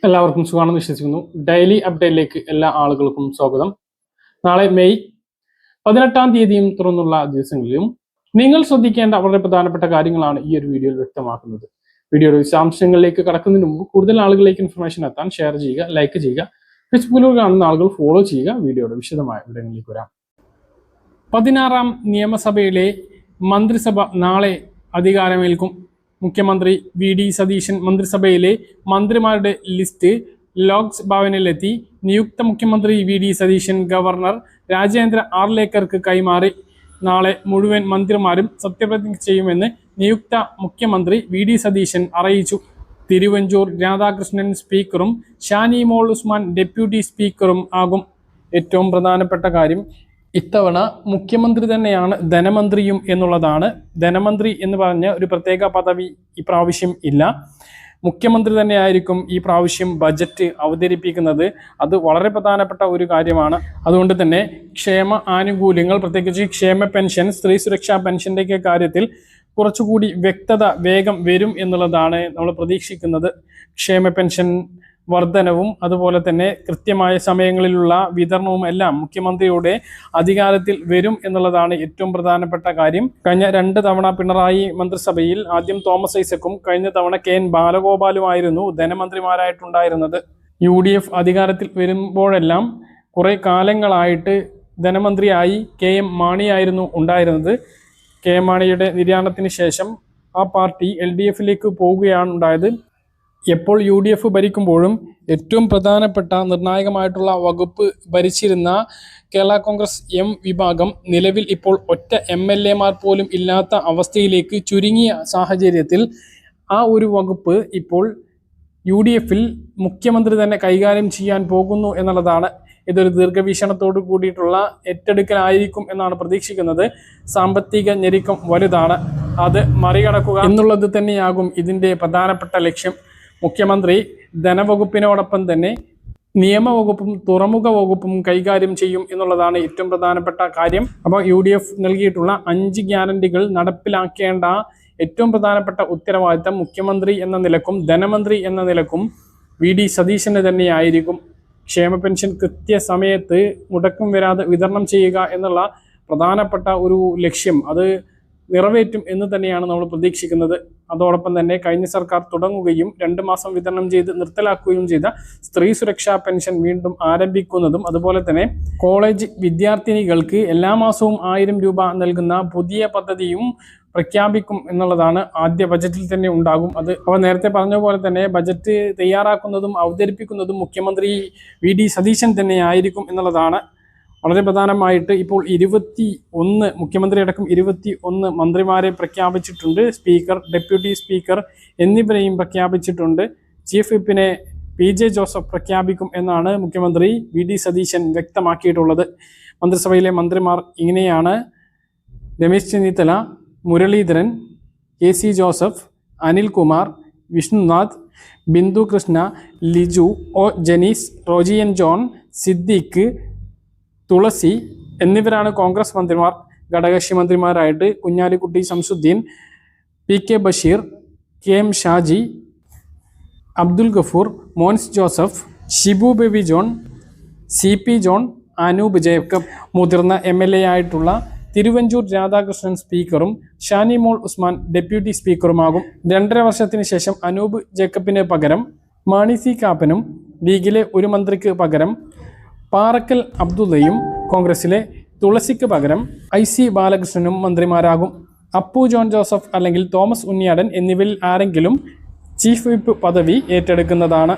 എല്ലാവർക്കും സുഖമാണെന്ന് വിശ്വസിക്കുന്നു. ഡെയിലി അപ്ഡേറ്റിലേക്ക് എല്ലാ ആളുകൾക്കും സ്വാഗതം. നാളെ മെയ് 18-ാം തീയതിയും തുറന്നുള്ള ദിവസങ്ങളിലും നിങ്ങൾ ശ്രദ്ധിക്കേണ്ട വളരെ പ്രധാനപ്പെട്ട കാര്യങ്ങളാണ് ഈ ഒരു വീഡിയോയിൽ വ്യക്തമാക്കുന്നത്. വീഡിയോയുടെ വിശദാംശങ്ങളിലേക്ക് കടക്കുന്നതിന് മുമ്പ് കൂടുതൽ ആളുകളിലേക്ക് ഇൻഫർമേഷൻ എത്താൻ ഷെയർ ചെയ്യുക, ലൈക്ക് ചെയ്യുക, ഫേസ്ബുക്കിലൂടെ കാണുന്ന ആളുകൾ ഫോളോ ചെയ്യുക. വീഡിയോയുടെ വിശദമായ വിവരങ്ങളിലേക്ക് വരാം. 16-ാം നിയമസഭയിലെ മന്ത്രിസഭ നാളെ അധികാരമേൽക്കും. മുഖ്യമന്ത്രി വി.ഡി. സതീശൻ മന്ത്രിസഭയിലെ മന്ത്രിമാരുടെ ലിസ്റ്റ് ലോക്ഭവനിലെത്തി. നിയുക്ത മുഖ്യമന്ത്രി വി.ഡി. സതീശൻ ഗവർണർ രാജേന്ദ്ര ആർലേക്കർക്ക് കൈമാറി. നാളെ മുഴുവൻ മന്ത്രിമാരും സത്യപ്രതിജ്ഞ ചെയ്യുമെന്ന് നിയുക്ത മുഖ്യമന്ത്രി വി.ഡി. സതീശൻ അറിയിച്ചു. തിരുവഞ്ചൂർ രാധാകൃഷ്ണൻ സ്പീക്കറും ഷാനിമോൾ ഉസ്മാൻ ഡെപ്യൂട്ടി സ്പീക്കറും ആകും. ഏറ്റവും പ്രധാനപ്പെട്ട കാര്യം, ഇത്തവണ മുഖ്യമന്ത്രി തന്നെയാണ് ധനമന്ത്രിയും എന്നുള്ളതാണ്. ധനമന്ത്രി എന്ന് പറഞ്ഞ ഒരു പ്രത്യേക പദവി ഇപ്രാവശ്യം ഇല്ല. മുഖ്യമന്ത്രി തന്നെയായിരിക്കും ഈ പ്രാവശ്യം ബജറ്റ് അവതരിപ്പിക്കുന്നത്. അത് വളരെ പ്രധാനപ്പെട്ട ഒരു കാര്യമാണ്. അതുകൊണ്ട് തന്നെ ക്ഷേമ ആനുകൂല്യങ്ങൾ, പ്രത്യേകിച്ച് ക്ഷേമ പെൻഷൻ, സ്ത്രീ സുരക്ഷാ പെൻഷൻ്റെയൊക്കെ കാര്യത്തിൽ കുറച്ചുകൂടി വ്യക്തത വേഗം വരും എന്നുള്ളതാണ് നമ്മൾ പ്രതീക്ഷിക്കുന്നത്. ക്ഷേമ പെൻഷൻ വർധനവും അതുപോലെ തന്നെ കൃത്യമായ സമയങ്ങളിലുള്ള വിതരണവും എല്ലാം മുഖ്യമന്ത്രിയുടെ അധികാരത്തിൽ വരും എന്നുള്ളതാണ് ഏറ്റവും പ്രധാനപ്പെട്ട കാര്യം. കഴിഞ്ഞ 2 തവണ പിണറായി മന്ത്രിസഭയിൽ ആദ്യം തോമസ് ഐസക്കും കഴിഞ്ഞ തവണ കെ.എൻ. ബാലഗോപാലുമായിരുന്നു ധനമന്ത്രിമാരായിട്ടുണ്ടായിരുന്നത്. UDF അധികാരത്തിൽ വരുമ്പോഴെല്ലാം കുറെ കാലങ്ങളായിട്ട് ധനമന്ത്രിയായി K.M. മാണിയായിരുന്നു ഉണ്ടായിരുന്നത്. K.M. മാണിയുടെ നിര്യാണത്തിന് ശേഷം ആ പാർട്ടി LDF-ലേക്ക് പോവുകയാണ് ഉണ്ടായത്. എപ്പോൾ UDF ഭരിക്കുമ്പോഴും ഏറ്റവും പ്രധാനപ്പെട്ട നിർണായകമായിട്ടുള്ള വകുപ്പ് ഭരിച്ചിരുന്ന കേരള കോൺഗ്രസ് M വിഭാഗം നിലവിൽ ഇപ്പോൾ ഒറ്റ MLA-മാർ പോലും ഇല്ലാത്ത അവസ്ഥയിലേക്ക് ചുരുങ്ങിയ സാഹചര്യത്തിൽ ആ ഒരു വകുപ്പ് ഇപ്പോൾ UDF-ൽ മുഖ്യമന്ത്രി തന്നെ കൈകാര്യം ചെയ്യാൻ പോകുന്നു എന്നുള്ളതാണ്. ഇതൊരു ദീർഘവീക്ഷണത്തോട് കൂടിയിട്ടുള്ള ഏറ്റെടുക്കലായിരിക്കും എന്നാണ് പ്രതീക്ഷിക്കുന്നത്. സാമ്പത്തിക ഞെരുക്കം വലുതാണ്, അത് മറികടക്കുക എന്നുള്ളത് തന്നെയാകും ഇതിൻ്റെ പ്രധാനപ്പെട്ട ലക്ഷ്യം. മുഖ്യമന്ത്രി ധനവകുപ്പിനോടൊപ്പം തന്നെ നിയമവകുപ്പും തുറമുഖ വകുപ്പും കൈകാര്യം ചെയ്യും എന്നുള്ളതാണ് ഏറ്റവും പ്രധാനപ്പെട്ട കാര്യം. അപ്പോൾ UDF നൽകിയിട്ടുള്ള 5 ഗ്യാരണ്ടികൾ നടപ്പിലാക്കേണ്ട ഏറ്റവും പ്രധാനപ്പെട്ട ഉത്തരവാദിത്തം മുഖ്യമന്ത്രി എന്ന നിലക്കും ധനമന്ത്രി എന്ന നിലക്കും വി.ഡി. സതീശന് തന്നെയായിരിക്കും. ക്ഷേമ പെൻഷൻ കൃത്യസമയത്ത് മുടക്കം വരാതെ വിതരണം ചെയ്യുക എന്നുള്ള പ്രധാനപ്പെട്ട ഒരു ലക്ഷ്യം അത് നിറവേറ്റും എന്ന് തന്നെയാണ് നമ്മൾ പ്രതീക്ഷിക്കുന്നത്. അതോടൊപ്പം തന്നെ കഴിഞ്ഞ സർക്കാർ തുടങ്ങുകയും 2 മാസം വിതരണം ചെയ്ത് നിർത്തലാക്കുകയും ചെയ്ത സ്ത്രീ സുരക്ഷാ പെൻഷൻ വീണ്ടും ആരംഭിക്കുന്നതും, അതുപോലെ തന്നെ കോളേജ് വിദ്യാർത്ഥിനികൾക്ക് എല്ലാ മാസവും 1000 രൂപ നൽകുന്ന പുതിയ പദ്ധതിയും പ്രഖ്യാപിക്കും എന്നുള്ളതാണ്. ആദ്യ ബജറ്റിൽ തന്നെ ഉണ്ടാകും അത്. അപ്പോൾ നേരത്തെ പറഞ്ഞ പോലെ തന്നെ ബജറ്റ് തയ്യാറാക്കുന്നതും അവതരിപ്പിക്കുന്നതും മുഖ്യമന്ത്രി വി.ഡി. സതീശൻ തന്നെ ആയിരിക്കും എന്നുള്ളതാണ് വളരെ പ്രധാനമായിട്ട്. ഇപ്പോൾ 21 മുഖ്യമന്ത്രി അടക്കം 21 മന്ത്രിമാരെ പ്രഖ്യാപിച്ചിട്ടുണ്ട്. സ്പീക്കർ, ഡെപ്യൂട്ടി സ്പീക്കർ എന്നിവരെയും പ്രഖ്യാപിച്ചിട്ടുണ്ട്. Chief വിപ്പിനെ P.J. ജോസഫ് പ്രഖ്യാപിക്കും എന്നാണ് മുഖ്യമന്ത്രി വി.ഡി. സതീശൻ വ്യക്തമാക്കിയിട്ടുള്ളത്. മന്ത്രിസഭയിലെ മന്ത്രിമാർ ഇങ്ങനെയാണ്: Ramesh Chennithala, Muraleedharan, K.C. Joseph, Anilkumar, Vishnunath, Bindu Krishna, Liju, O. Janees, Roji N. John, Siddique, Thulasi എന്നിവരാണ് കോൺഗ്രസ് മന്ത്രിമാർ. ഘടകകക്ഷി മന്ത്രിമാരായിട്ട് Kunhalikutty Shamsudheen, P.K. Basheer, K.M. Shaji, Abdul Gafoor, Mons Joseph, Shibu Baby John, C.P. John, Anoop Jacob. മുതിർന്ന MLA ആയിട്ടുള്ള തിരുവഞ്ചൂർ രാധാകൃഷ്ണൻ സ്പീക്കറും ഷാനിമോൾ ഉസ്മാൻ ഡെപ്യൂട്ടി സ്പീക്കറുമാകും. 2.5 വർഷത്തിന് ശേഷം അനൂപ് ജേക്കബിന് പകരം മാണി സി കാപ്പനും, ലീഗിലെ ഒരു മന്ത്രിക്ക് പകരം പാറക്കൽ അബ്ദുള്ളയും, കോൺഗ്രസിലെ തുളസിക്ക് പകരം IC ബാലകൃഷ്ണനും മന്ത്രിമാരാകും. അപ്പു ജോൺ ജോസഫ് അല്ലെങ്കിൽ തോമസ് ഉണ്ണിയാടൻ എന്നിവരിൽ ആരെങ്കിലും ചീഫ് വിപ്പ് പദവി ഏറ്റെടുക്കുന്നതാണ്.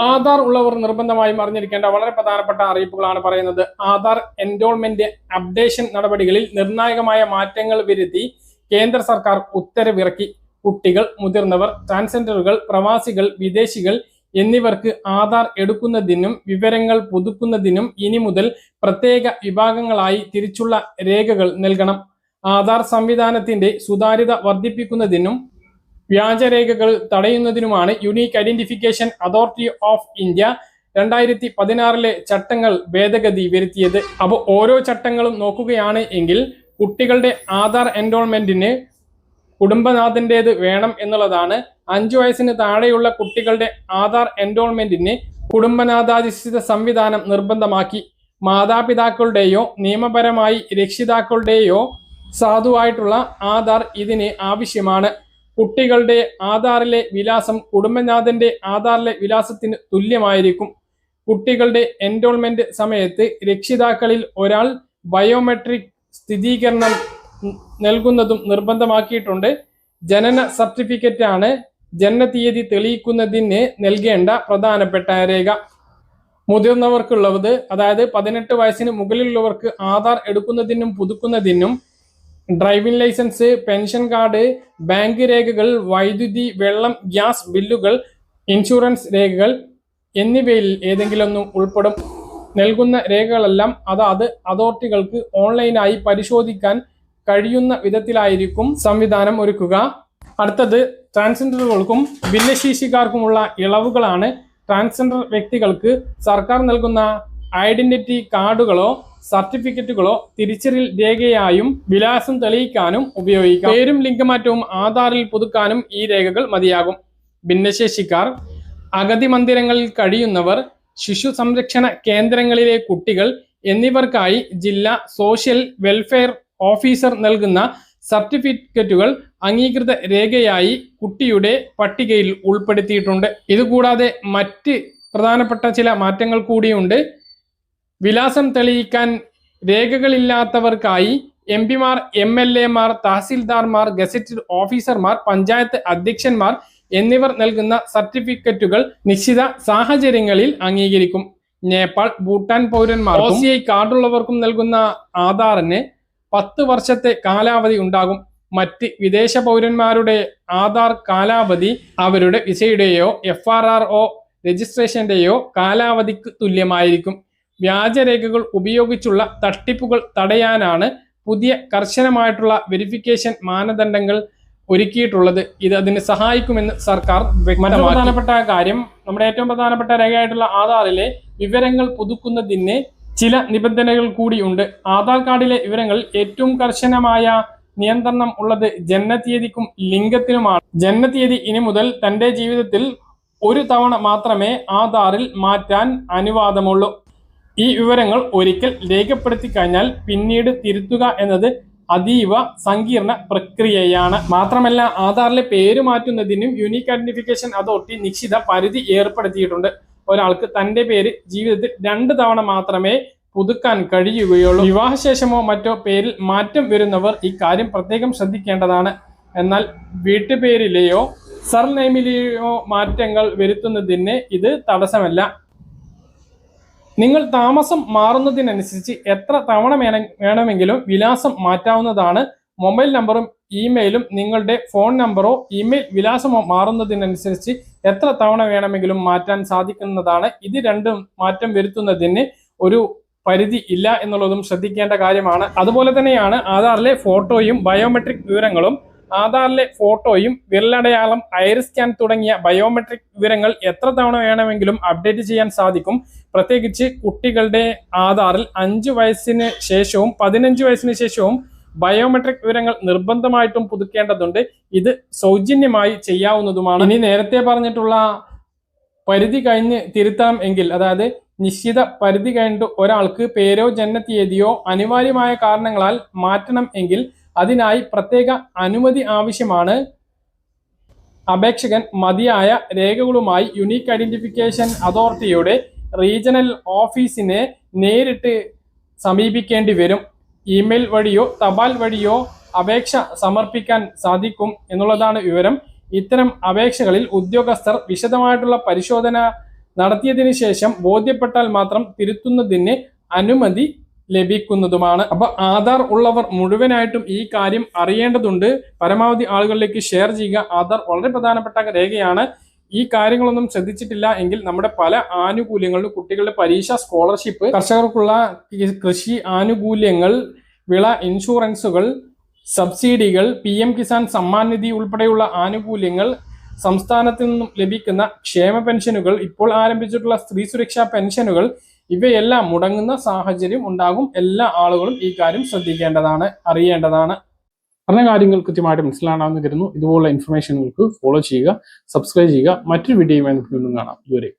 ആധാർ ഉള്ളവർ നിർബന്ധമായും അറിഞ്ഞിരിക്കേണ്ട വളരെ പ്രധാനപ്പെട്ട അറിയിപ്പുകളാണ് പറയുന്നത്. ആധാർ എൻറോൾമെന്റ് അപ്ഡേഷൻ നടപടികളിൽ നിർണായകമായ മാറ്റങ്ങൾ വരുത്തി കേന്ദ്ര സർക്കാർ ഉത്തരവിറക്കി. കുട്ടികൾ, മുതിർന്നവർ, ട്രാൻസ്ജെൻഡറുകൾ, പ്രവാസികൾ, വിദേശികൾ എന്നിവർക്ക് ആധാർ എടുക്കുന്നതിനും വിവരങ്ങൾ പുതുക്കുന്നതിനും ഇനി മുതൽ പ്രത്യേക വിഭാഗങ്ങളായി തിരിച്ചുള്ള രേഖകൾ നൽകണം. ആധാർ സംവിധാനത്തിന്റെ സുതാര്യത വർദ്ധിപ്പിക്കുന്നതിനും വ്യാജരേഖകൾ തടയുന്നതിനുമാണ് unique identification authority of India 2016 ചട്ടങ്ങൾ ഭേദഗതി വരുത്തിയത്. അപ്പോൾ ഓരോ ചട്ടങ്ങളും നോക്കുകയാണ് എങ്കിൽ കുട്ടികളുടെ ആധാർ എൻറോൾമെന്റിന് കുടുംബനാഥന്റേത് വേണം എന്നുള്ളതാണ്. 5 വയസ്സിന് താഴെയുള്ള കുട്ടികളുടെ ആധാർ എൻറോൾമെന്റിന് കുടുംബനാഥാധിഷ്ഠിത സംവിധാനം നിർബന്ധമാക്കി. മാതാപിതാക്കളുടെയോ നിയമപരമായി രക്ഷിതാക്കളുടെയോ സാധുവായിട്ടുള്ള ആധാർ ഇതിന് ആവശ്യമാണ്. കുട്ടികളുടെ ആധാറിലെ വിലാസം കുടുംബനാഥന്റെ ആധാറിലെ വിലാസത്തിന് തുല്യമായിരിക്കും. കുട്ടികളുടെ എൻറോൾമെന്റ് സമയത്ത് രക്ഷിതാക്കളിൽ ഒരാൾ ബയോമെട്രിക് സ്ഥിരീകരണം നൽകുന്നതും നിർബന്ധമാക്കിയിട്ടുണ്ട്. ജനന സർട്ടിഫിക്കറ്റ് ആണ് ജനനതീയതി തെളിയിക്കുന്നതിന് നൽകേണ്ട പ്രധാനപ്പെട്ട രേഖ. മുതിർന്നവർക്കുള്ളത്, അതായത് 18 വയസ്സിന് മുകളിലുള്ളവർക്ക് ആധാർ എടുക്കുന്നതിനും പുതുക്കുന്നതിനും driving licence, pension card, bank രേഖകൾ, വൈദ്യുതി, വെള്ളം, ഗ്യാസ് ബില്ലുകൾ, ഇൻഷുറൻസ് രേഖകൾ എന്നിവയിൽ ഏതെങ്കിലൊന്നും ഉൾപ്പെടും. നൽകുന്ന രേഖകളെല്ലാം അതാത് അതോറിറ്റികൾക്ക് ഓൺലൈനായി പരിശോധിക്കാൻ കഴിയുന്ന വിധത്തിലായിരിക്കും സംവിധാനം ഒരുക്കുക. അടുത്തത് ട്രാൻസ്ജെൻഡറുകൾക്കും ഭിന്നശേഷിക്കാർക്കുമുള്ള ഇളവുകളാണ്. ട്രാൻസ്ജെൻഡർ വ്യക്തികൾക്ക് സർക്കാർ നൽകുന്ന ഐഡന്റിറ്റി കാർഡുകളോ സർട്ടിഫിക്കറ്റുകളോ തിരിച്ചറിയൽ രേഖയായും വിലാസം തെളിയിക്കാനും ഉപയോഗിക്കാം. പേരും ലിംഗമാറ്റവും ആധാറിൽ പുതുക്കാനും ഈ രേഖകൾ മതിയാകും. ഭിന്നശേഷിക്കാർ, അഗതി മന്ദിരങ്ങളിൽ കഴിയുന്നവർ, ശിശു സംരക്ഷണ കേന്ദ്രങ്ങളിലെ കുട്ടികൾ എന്നിവർക്കായി ജില്ലാ സോഷ്യൽ വെൽഫെയർ ഓഫീസർ നൽകുന്ന സർട്ടിഫിക്കറ്റുകൾ അംഗീകൃത രേഖയായി കുട്ടിയുടെ പട്ടികയിൽ ഉൾപ്പെടുത്തിയിട്ടുണ്ട്. ഇതുകൂടാതെ മറ്റ് പ്രധാനപ്പെട്ട ചില മാറ്റങ്ങൾ കൂടിയുണ്ട്. വിലാസം തെളിയിക്കാൻ രേഖകളില്ലാത്തവർക്കായി MP-മാർ, MLA-മാർ, തഹസിൽദാർമാർ, ഗസറ്റഡ് ഓഫീസർമാർ, പഞ്ചായത്ത് അധ്യക്ഷന്മാർ എന്നിവർ നൽകുന്ന സർട്ടിഫിക്കറ്റുകൾ നിശ്ചിത സാഹചര്യങ്ങളിൽ അംഗീകരിക്കും. നേപ്പാൾ, ഭൂട്ടാൻ പൗരന്മാർക്കും OCI കാർഡുള്ളവർക്കും നൽകുന്ന ആധാറിന് 10 വർഷത്തെ കാലാവധി ഉണ്ടാകും. മറ്റ് വിദേശ പൗരന്മാരുടെ ആധാർ കാലാവധി അവരുടെ വിസയുടെയോ FRRO രജിസ്ട്രേഷന്റെയോ കാലാവധിക്ക് തുല്യമായിരിക്കും. വ്യാജരേഖകൾ ഉപയോഗിച്ചുള്ള തട്ടിപ്പുകൾ തടയാനാണ് പുതിയ കർശനമായിട്ടുള്ള വെരിഫിക്കേഷൻ മാനദണ്ഡങ്ങൾ ഒരുക്കിയിട്ടുള്ളത്. ഇത് അതിന് സഹായിക്കുമെന്ന് സർക്കാർ വ്യക്തമാക്കി. പ്രധാനപ്പെട്ട കാര്യം, നമ്മുടെ ഏറ്റവും പ്രധാനപ്പെട്ട രേഖയായിട്ടുള്ള ആധാറിലെ വിവരങ്ങൾ പുതുക്കുന്നതിന് ചില നിബന്ധനകൾ കൂടിയുണ്ട്. ആധാർ കാർഡിലെ വിവരങ്ങൾ ഏറ്റവും കർശനമായ നിയന്ത്രണം ഉള്ളത് ജനനതീയതിക്കും ലിംഗത്തിനുമാണ്. ജനനതീയതി ഇനി മുതൽ തന്റെ ജീവിതത്തിൽ ഒരു തവണ മാത്രമേ ആധാറിൽ മാറ്റാൻ അനുവാദമുള്ളൂ. ഈ വിവരങ്ങൾ ഒരിക്കൽ രേഖപ്പെടുത്തി കഴിഞ്ഞാൽ പിന്നീട് തിരുത്തുക എന്നത് അതീവ സങ്കീർണ പ്രക്രിയയാണ്. മാത്രമല്ല, ആധാറിലെ പേര് മാറ്റുന്നതിനും യൂണിക് ഐഡന്റിഫിക്കേഷൻ അതോറിറ്റി നിശ്ചിത പരിധി ഏർപ്പെടുത്തിയിട്ടുണ്ട്. ഒരാൾക്ക് തന്റെ പേര് ജീവിതത്തിൽ 2 തവണ മാത്രമേ പുതുക്കാൻ കഴിയുകയുള്ളൂ. വിവാഹശേഷമോ മറ്റോ പേരിൽ മാറ്റം വരുന്നവർ ഇക്കാര്യം പ്രത്യേകം ശ്രദ്ധിക്കേണ്ടതാണ്. എന്നാൽ വീട്ടുപേരിലെയോ സർനെയിമിലെയോ മാറ്റങ്ങൾ വരുത്തുന്നതിന് ഇത് തടസ്സമല്ല. നിങ്ങൾ താമസം മാറുന്നതിനനുസരിച്ച് എത്ര തവണ വേണമെങ്കിലും വിലാസം മാറ്റാവുന്നതാണ്. മൊബൈൽ നമ്പറും ഇമെയിലും നിങ്ങളുടെ ഫോൺ നമ്പറോ ഇമെയിൽ വിലാസമോ മാറുന്നതിനനുസരിച്ച് എത്ര തവണ വേണമെങ്കിലും മാറ്റാൻ സാധിക്കുന്നതാണ്. ഇത് രണ്ടും മാറ്റം വരുത്തുന്നതിന് ഒരു പരിധി ഇല്ല എന്നുള്ളതും ശ്രദ്ധിക്കേണ്ട കാര്യമാണ്. അതുപോലെ തന്നെയാണ് ആധാറിലെ ഫോട്ടോയും ബയോമെട്രിക് വിവരങ്ങളും. ആധാറിലെ ഫോട്ടോയും വിരലടയാളം, ഐറിസ് സ്കാൻ തുടങ്ങിയ ബയോമെട്രിക് വിവരങ്ങൾ എത്ര തവണ വേണമെങ്കിലും അപ്ഡേറ്റ് ചെയ്യാൻ സാധിക്കും. പ്രത്യേകിച്ച് കുട്ടികളുടെ ആധാറിൽ 5 വയസ്സിന് ശേഷവും 15 വയസ്സിന് ശേഷവും ബയോമെട്രിക് വിവരങ്ങൾ നിർബന്ധമായിട്ടും പുതുക്കേണ്ടതുണ്ട്. ഇത് സൗജന്യമായി ചെയ്യാവുന്നതുമാണ്. ഇനി നേരത്തെ പറഞ്ഞിട്ടുള്ള പരിധി കഴിഞ്ഞ് തിരുത്താം എങ്കിൽ, അതായത് നിശ്ചിത പരിധി കഴിഞ്ഞിട്ട് ഒരാൾക്ക് പേരോ ജനനതീയതിയോ അനിവാര്യമായ കാരണങ്ങളാൽ മാറ്റണം എങ്കിൽ അതിനായി പ്രത്യേക അനുമതി ആവശ്യമാണ്. അപേക്ഷകൻ മതിയായ രേഖകളുമായി യൂണിക് ഐഡന്റിഫിക്കേഷൻ അതോറിറ്റിയുടെ റീജിയണൽ ഓഫീസിനെ നേരിട്ട് സമീപിക്കേണ്ടി വരും. ഇമെയിൽ വഴിയോ തപാൽ വഴിയോ അപേക്ഷ സമർപ്പിക്കാൻ സാധിക്കും എന്നുള്ളതാണ് വിവരം. ഇത്തരം അപേക്ഷകളിൽ ഉദ്യോഗസ്ഥർ വിശദമായിട്ടുള്ള പരിശോധന നടത്തിയതിനു ശേഷം ബോധ്യപ്പെട്ടാൽ മാത്രം തിരുത്തുന്നതിന് അനുമതി ലഭിക്കുന്നതുമാണ്. അപ്പൊ ആധാർ ഉള്ളവർ മുഴുവനായിട്ടും ഈ കാര്യം അറിയേണ്ടതുണ്ട്. പരമാവധി ആളുകളിലേക്ക് ഷെയർ ചെയ്യുക. ആധാർ വളരെ പ്രധാനപ്പെട്ട രേഖയാണ്. ഈ കാര്യങ്ങളൊന്നും ശ്രദ്ധിച്ചിട്ടില്ല എങ്കിൽ നമ്മുടെ പല ആനുകൂല്യങ്ങളും, കുട്ടികളുടെ പരീക്ഷ, സ്കോളർഷിപ്പ്, കർഷകർക്കുള്ള കൃഷി ആനുകൂല്യങ്ങൾ, വിള ഇൻഷുറൻസുകൾ, സബ്സിഡികൾ, PM കിസാൻ സമ്മാൻ നിധി ഉൾപ്പെടെയുള്ള ആനുകൂല്യങ്ങൾ, സംസ്ഥാനത്തു നിന്നും ലഭിക്കുന്ന ക്ഷേമ പെൻഷനുകൾ, ഇപ്പോൾ ആരംഭിച്ചിട്ടുള്ള സ്ത്രീ സുരക്ഷാ പെൻഷനുകൾ, ഇവയെല്ലാം മുടങ്ങുന്ന സാഹചര്യം ഉണ്ടാകും. എല്ലാ ആളുകളും ഈ കാര്യം ശ്രദ്ധിക്കേണ്ടതാണ്, അറിയേണ്ടതാണ്. പറഞ്ഞ കാര്യങ്ങൾ കൃത്യമായിട്ട് മനസ്സിലാണെന്ന് കരുതുന്നു. ഇതുപോലുള്ള ഇൻഫർമേഷനുകൾക്ക് ഫോളോ ചെയ്യുക, സബ്സ്ക്രൈബ് ചെയ്യുക. മറ്റൊരു വീഡിയോയുമായി നമുക്ക് വീണ്ടും കാണാം. ഇതുവരെ.